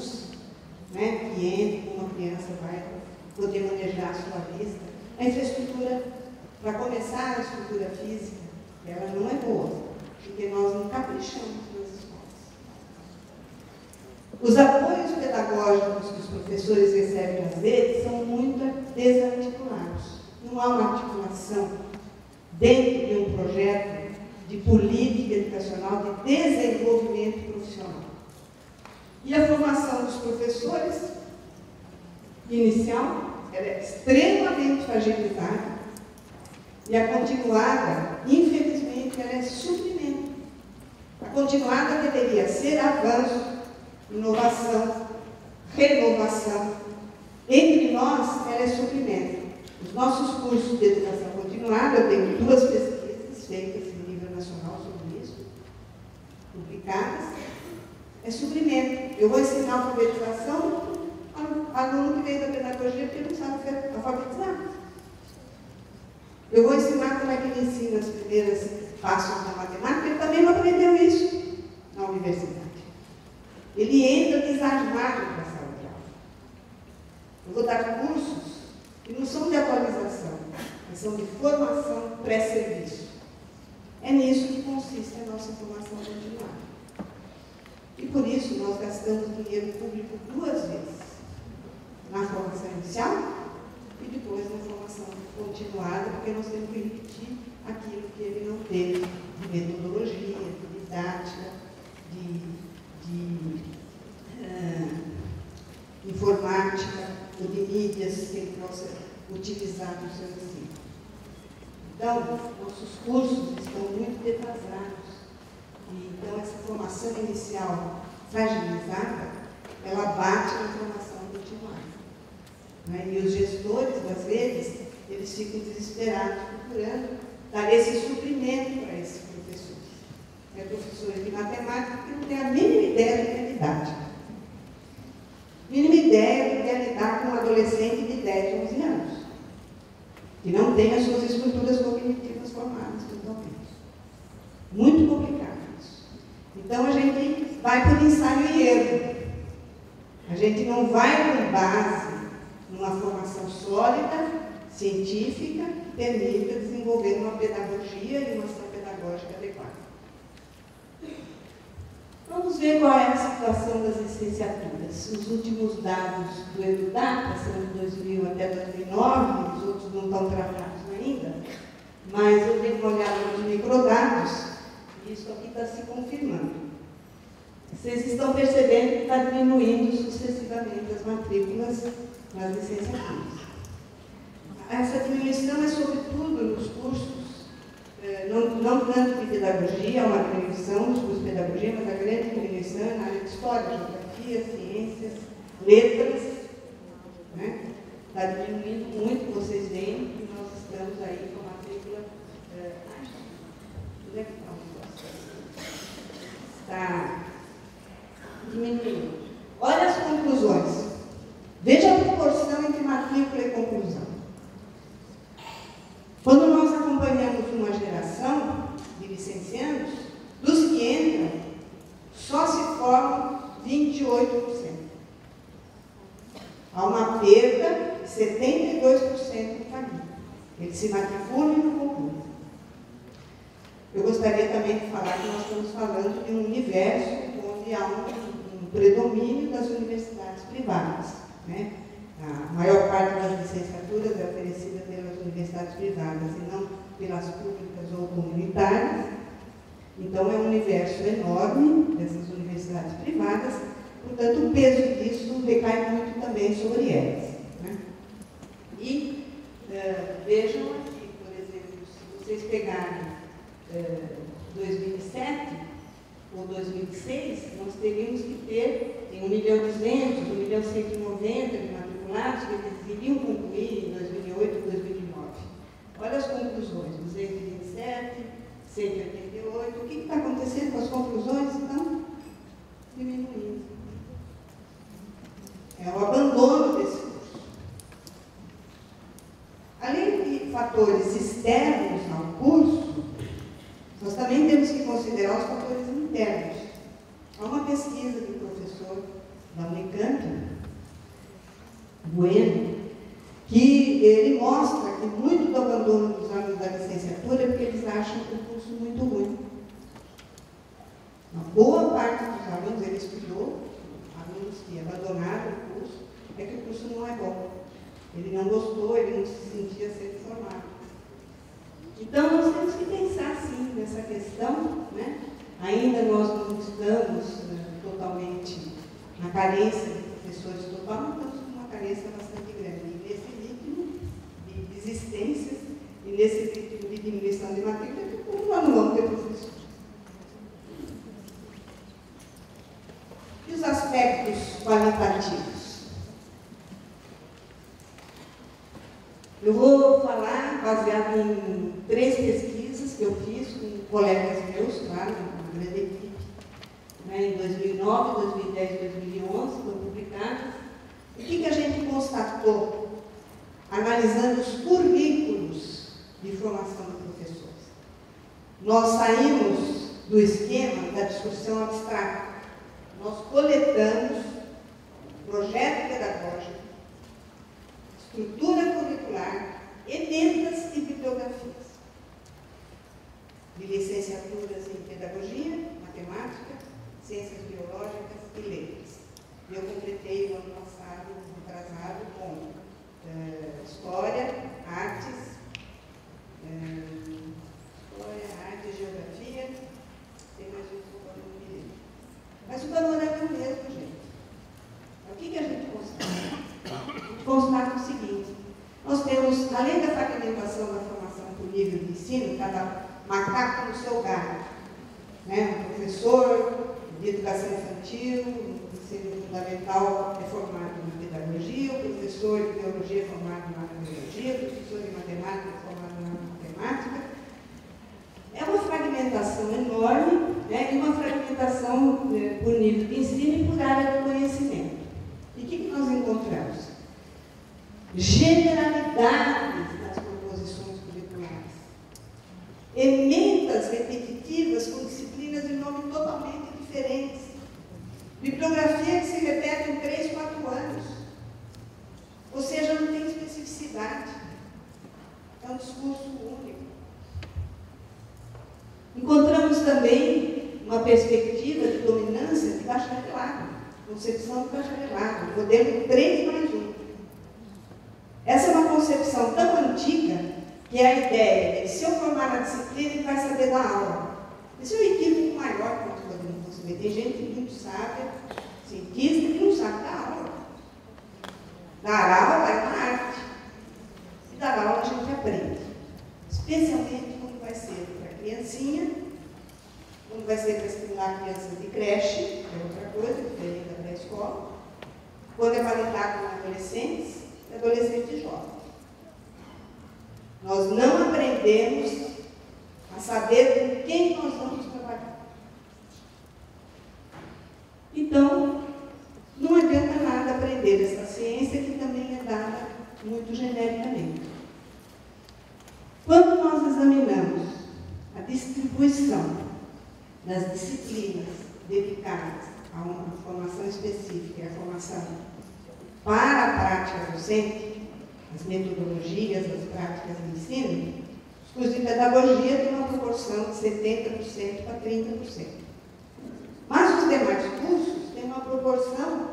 luz, né, que entra, como uma criança vai poder manejar a sua vista. A infraestrutura, para começar, a estrutura física, ela não é boa, porque nós não caprichamos nas escolas. Os apoios pedagógicos que os professores recebem às vezes são muito desarticulados. Não há uma articulação dentro de um projeto de política educacional, de desenvolvimento profissional. E a formação dos professores inicial, ela é extremamente fragilizada, e a continuada, infelizmente, ela é suprimento. A continuada deveria ser avanço, inovação, renovação. Entre nós, ela é suprimento. Os nossos cursos de educação continuada, eu tenho 2 pesquisas feitas em nível nacional sobre isso, publicadas, é suprimento. Eu vou ensinar alfabetização ao aluno que veio da pedagogia porque não sabe alfabetizar. Eu vou ensinar como é que ele ensina as primeiras passos da matemática, ele também não aprendeu isso na universidade. Ele entra desarmado para a sala de aula. Eu vou dar cursos que não são de atualização, mas são de formação pré-serviço. É nisso que consiste a nossa formação continuada. E por isso nós gastamos dinheiro público 2 vezes. Na formação inicial e depois na formação continuada, porque nós temos que repetir aquilo que ele não teve de metodologia, de didática, de informática ou de mídias que ele possa utilizar no seu ensino. Então, nossos cursos estão muito defasados. Então, essa formação inicial fragilizada, ela bate na formação continuada. Né? E os gestores, às vezes, eles ficam desesperados procurando dar esse suprimento para esses professores. Professores de matemática que não têm a mínima ideia de realidade. Mínima ideia do que é lidar com um adolescente de 10, 11 anos, que não tem as suas estruturas cognitivas formadas totalmente. Muito complicado isso. Então, a gente vai por ensaio e erro. A gente não vai com base numa formação sólida, científica, que permita desenvolver uma pedagogia e uma ação pedagógica adequada. Vamos ver qual é a situação das licenciaturas. Os últimos dados do EduData são de 2000 até 2009, os outros não estão tratados ainda, mas eu dei uma olhada nos microdados e isso aqui está se confirmando. Vocês estão percebendo que está diminuindo sucessivamente as matrículas nas licenciaturas. Essa diminuição é sobretudo nos cursos, não tanto de pedagogia, há uma diminuição nos cursos de pedagogia, mas a grande diminuição é na área de história, geografia, ciências, letras. Né? Está diminuindo muito, vocês veem que nós estamos aí com a matrícula. Onde é que está o negócio? Está diminuindo. Olha as conclusões. Veja a proporção entre matrícula e conclusão. Quando nós acompanhamos uma geração de licenciandos, dos que entram, só se formam 28%. Há uma perda de 72% do caminho. Eles se matriculam e não concluem. Eu gostaria também de falar que nós estamos falando de um universo onde há um predomínio das universidades privadas. Né? A maior parte das licenciaturas é oferecida pelas universidades privadas e não pelas públicas ou comunitárias. Então, é um universo enorme dessas universidades privadas, portanto, o peso disso recai muito também sobre elas. Né? E vejam aqui, por exemplo, se vocês pegarem 2007 ou 2006, nós teríamos que ter 1.200.000, 1.190.000 de matriculados que eles iriam concluir em 2008 ou 2009. Olha as conclusões, 227, 188. O que está acontecendo com as conclusões? Estão diminuindo. É o abandono desse curso. Além de fatores externos ao curso, nós também temos que considerar os fatores internos. Há uma pesquisa do professor da Unicamp, Unicamp, Bueno, que ele mostra que muito do abandono dos alunos da licenciatura é porque eles acham o curso muito ruim. Uma boa parte dos alunos, ele estudou, alunos que abandonaram o curso, é que o curso não é bom. Ele não gostou, ele não se sentia sendo formado. Então, nós temos que pensar, sim, nessa questão, né? Ainda nós não estamos totalmente na carência de professores total, mas estamos com uma carência bastante grande. E nesse ritmo de existências e nesse ritmo de diminuição de matrícula, que nós não vamos ter professores. E os aspectos qualitativos? Eu vou falar baseado em 3 pesquisas que eu fiz com colegas meus, claro, uma grande equipe, né, em 2009, 2010 e 2011, foram publicadas. E o que a gente constatou, analisando os currículos de formação de professores? Nós saímos do esquema da discussão abstrata. Nós coletamos projeto pedagógico, estrutura curricular, emendas e bibliografias de licenciaturas em pedagogia, matemática, ciências biológicas e letras. Eu completei o ano passado, atrasado, com história, artes, geografia, tem mais um pouco, não me lembro. Mas o panorama é o mesmo, gente. O que a gente constata? A gente constata o seguinte: nós temos, além da fragmentação da formação por nível de ensino, cada macaco no seu galho, né? O professor de educação infantil, no ensino fundamental, é formado na pedagogia, o professor de biologia é formado na biologia, o professor de matemática é formado na matemática. É uma fragmentação enorme, né? E uma fragmentação por nível de ensino e por área do conhecimento. E o que nós encontramos? Generalidades das proposições curriculares, emendas repetitivas com disciplinas de nome totalmente diferentes, bibliografia que se repete em 3, 4 anos, ou seja, não tem especificidade, é um discurso único. Encontramos também uma perspectiva de dominância de bacharelado, concepção de bacharelado, modelo 3+1. Essa é uma concepção tão antiga que é a ideia de que se eu formar na disciplina, ele vai saber dar aula. Esse é um equívoco maior que nós podemos conceber. Tem gente muito sábia, cientista, que não sabe dar aula. Dar aula é uma arte. E dar aula a gente aprende. Especialmente quando vai ser para criancinha, quando vai ser para estimular crianças de creche, que é outra coisa, diferente da pré-escola, quando é para lidar com adolescentes e jovens. Nós não aprendemos a saber com quem nós vamos trabalhar. Então, não adianta nada aprender essa ciência que também é dada muito genericamente. Quando nós examinamos a distribuição das disciplinas dedicadas a uma formação específica, a formação para a prática docente, as metodologias, as práticas de ensino, os cursos de pedagogia têm uma proporção de 70% para 30%. Mas os demais cursos têm uma proporção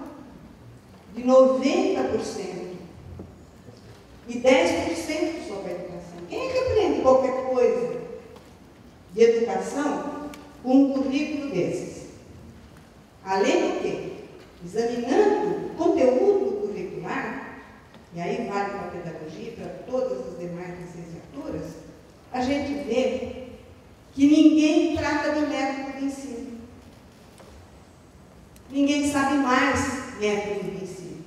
de 90% e 10% sobre a educação. Quem é que aprende qualquer coisa de educação com um currículo desses? Além do que, examinando o conteúdo curricular, e aí vale para a pedagogia e para todas as demais licenciaturas, a gente vê que ninguém trata de método de ensino. Ninguém sabe mais método de ensino.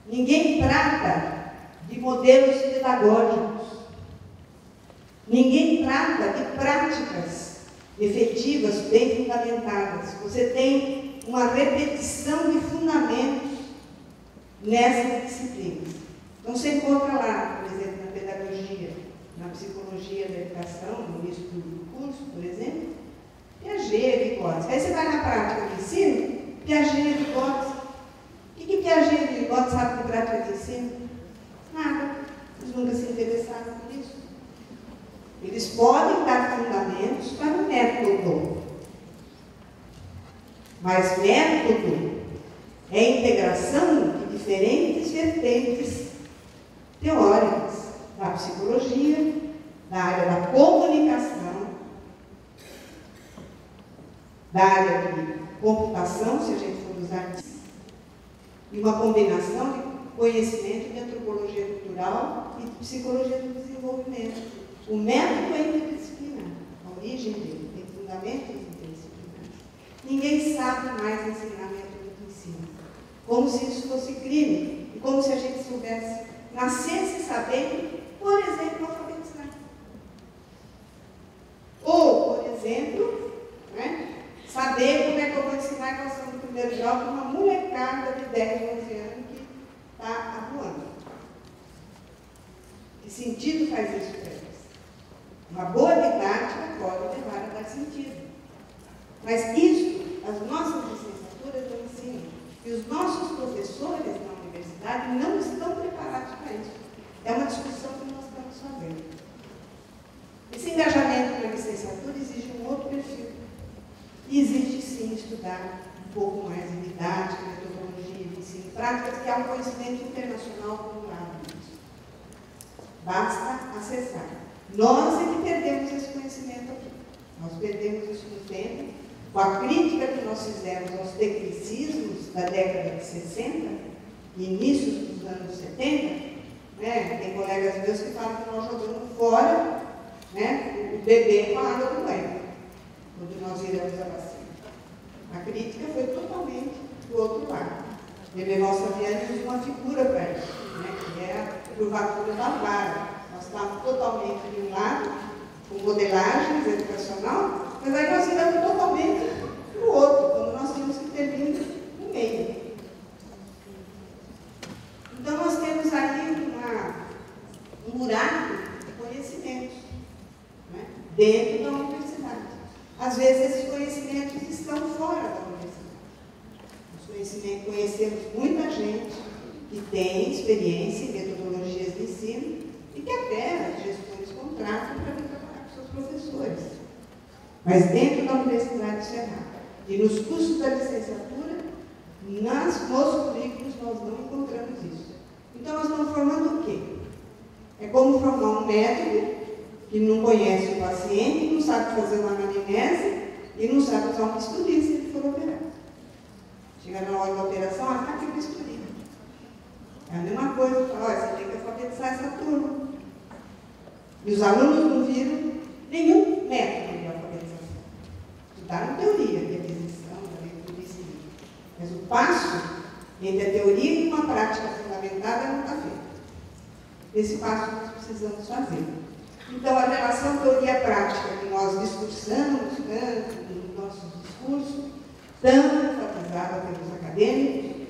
Ninguém trata de modelos pedagógicos. Ninguém trata de práticas efetivas, bem fundamentadas. Você tem uma repetição de fundamentos nessas disciplinas. Então, você encontra lá, por exemplo, na pedagogia, na psicologia da educação, no estudo do curso, por exemplo, Piaget, Vygotsky. Aí você vai na prática do ensino, Piaget, Vygotsky. responsável por isso. Eles podem dar fundamentos para o método. Mas método é a integração de diferentes vertentes teóricas da psicologia, da área da comunicação, da área de computação, se a gente for usar isso, e uma combinação de conhecimento de antropologia cultural e de psicologia do desenvolvimento. O método é interdisciplinar, a origem dele tem fundamentos interdisciplinares. Ninguém sabe mais ensinamento do que ensina, como se isso fosse crime, e como se a gente soubesse, nascesse sabendo, por exemplo, alfabetizar. Ou, por exemplo, saber como é que eu vou ensinar a equação do primeiro grau para uma molecada de 10, 11 anos que está atuando. Que sentido faz isso para eles? Uma boa didática pode levar a dar sentido. Mas isso, as nossas licenciaturas não ensinam. E os nossos professores na universidade não estão preparados para isso. É uma discussão que nós estamos fazendo. Esse engajamento na licenciatura exige um outro perfil. E exige, sim, estudar um pouco mais de didática, metodologia, de ensino prática, que há um conhecimento internacional acumulado nisso. Basta acessar. Nós é que perdemos esse conhecimento aqui. Nós perdemos isso no tempo, com a crítica que nós fizemos aos tecnicismos da década de 60 e inícios dos anos 70, tem colegas meus que falam que nós jogamos fora o bebê com a água do banho, quando nós viramos a vacina. A crítica foi totalmente do outro lado. Leonel Saviani usa uma figura para isso, que é a curvatura da vara. Nós estávamos totalmente de um lado, com modelagens educacional, mas aí nós viramos totalmente para o outro, quando nós tínhamos que ter vindo no meio. Então, nós temos aí um buraco de conhecimentos dentro da universidade. Às vezes, esses conhecimentos estão fora da universidade. Conhecemos muita gente que tem experiência em metodologias de ensino e que até os gestores contratam para vir trabalhar com seus professores. Mas dentro da Universidade de Cerrado e nos cursos da licenciatura, nos currículos nós não encontramos isso. Então, nós estamos formando o quê? É como formar um médico que não conhece o paciente, não sabe fazer uma anamnese e não sabe usar um bisturi se ele for operar. Chega na hora da operação, está aqui o bisturi. É a mesma coisa, fala, você tem que alfabetizar essa turma. E os alunos não viram nenhum método de alfabetização. Estudaram teoria de aquisição, da leitura e ensino. Mas o passo entre a teoria e uma prática fundamentada não está feito. Esse passo nós precisamos fazer. Então, a relação teoria-prática que nós discursamos tanto nos nossos discursos, tanto enfatizada pelos acadêmicos,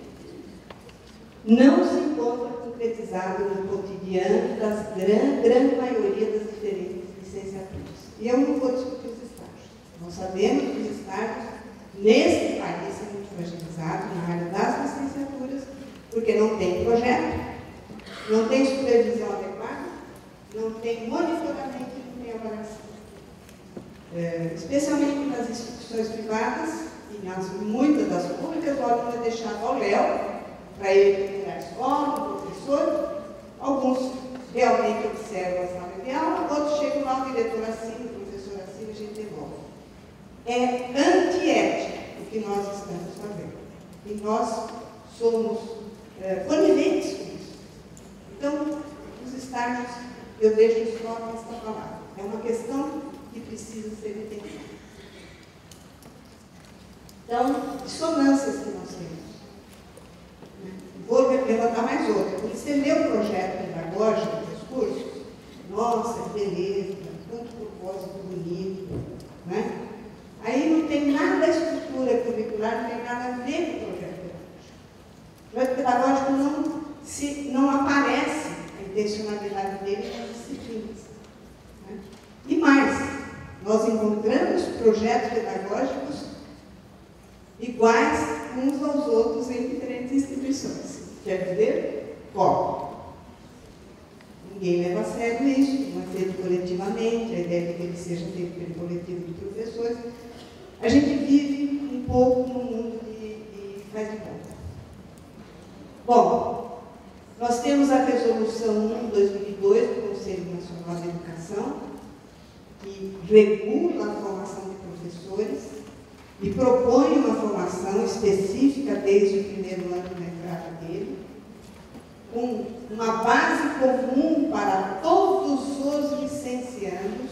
não se encontra concretizado no cotidiano das grande maioria das diferentes licenciaturas. E eu não vou discutir os estágios. Nós sabemos que os estágios, nesse país, são muito fragilizados na área das licenciaturas, porque não tem projeto, não tem supervisão adequada, não tem monitoramento e não tem avaliação. Especialmente nas instituições privadas e muitas das públicas, o aluno é deixado ao léu para ele procurar a escola, o professor. Alguns realmente observam a sala de aula, outros chegam lá, o diretor assina, o professor assina, a gente devolve. É antiético o que nós estamos fazendo. E nós somos coniventes com isso. Então, os estágios, eu deixo só esta palavra. É uma questão que precisa ser entendida. Então, dissonâncias que nós temos. Vou levantar mais outra. Quando você lê o projeto pedagógico dos cursos, nossa, beleza, tanto propósito bonito, Aí não tem nada da estrutura curricular, não tem nada a ver com o projeto pedagógico. O projeto pedagógico não aparece a intencionalidade dele nas disciplinas. E mais, nós encontramos projetos pedagógicos iguais uns aos outros em diferentes instituições. Quer dizer, ninguém leva a sério isso, seja feito pelo coletivo de professores, a gente vive um pouco num mundo de faz de conta. Bom, nós temos a Resolução 1/2002 do Conselho Nacional de Educação, que regula a formação de professores e propõe uma formação específica desde o primeiro ano da entrada dele, com uma base comum para todos os licenciados,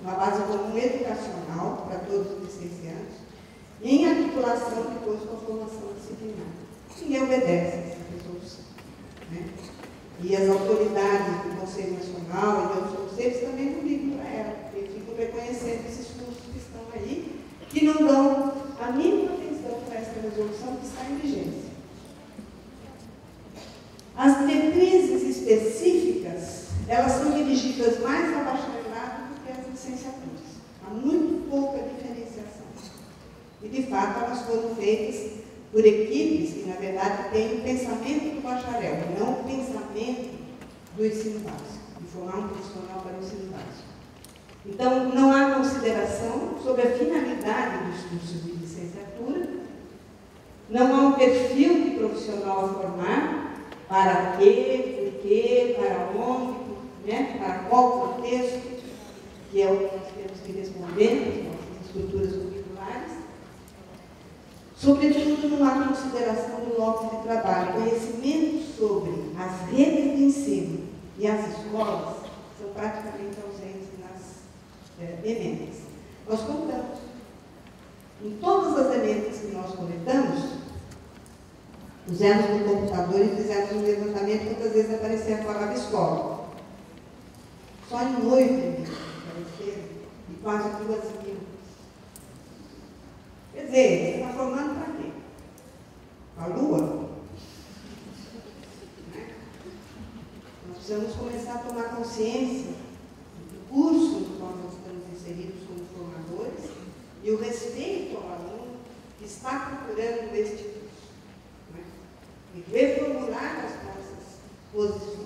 uma base comum educacional para todos os licenciados, em articulação depois com a formação disciplinar. Ninguém obedece a essa resolução, né? E as autoridades do Conselho Nacional e de outros conselhos também não ligam para ela, porque ficam reconhecendo esses cursos que estão aí, que não dão a mínima atenção para essa resolução que está em vigência. As diretrizes específicas, elas são dirigidas mais ao bacharelado do que às licenciaturas. Há muito pouca diferenciação. E, de fato, elas foram feitas por equipes que, na verdade, têm o pensamento do bacharel, não o pensamento do ensino básico, de formar um profissional para o ensino básico. Então, não há consideração sobre a finalidade dos cursos de licenciatura, não há um perfil de profissional a formar, para quê, por quê, para onde, né? Para qual contexto, que é o que nós temos que responder nas nossas estruturas curriculares. Sobretudo, não há consideração do local de trabalho. Conhecimento sobre as redes de ensino e as escolas são praticamente ausentes nas emendas. Nós contamos. Em todas as emendas que nós coletamos, pusemos no computador e fizemos um levantamento quantas vezes aparecia a palavra escola. Só em 8 emendas apareceram, e quase 2.000. Quer dizer, você está formando para quê? Para a Lua? Né? Nós precisamos começar a tomar consciência do curso no qual nós estamos inseridos como formadores e o respeito ao aluno que está procurando este curso. Né? E reformular as nossas posições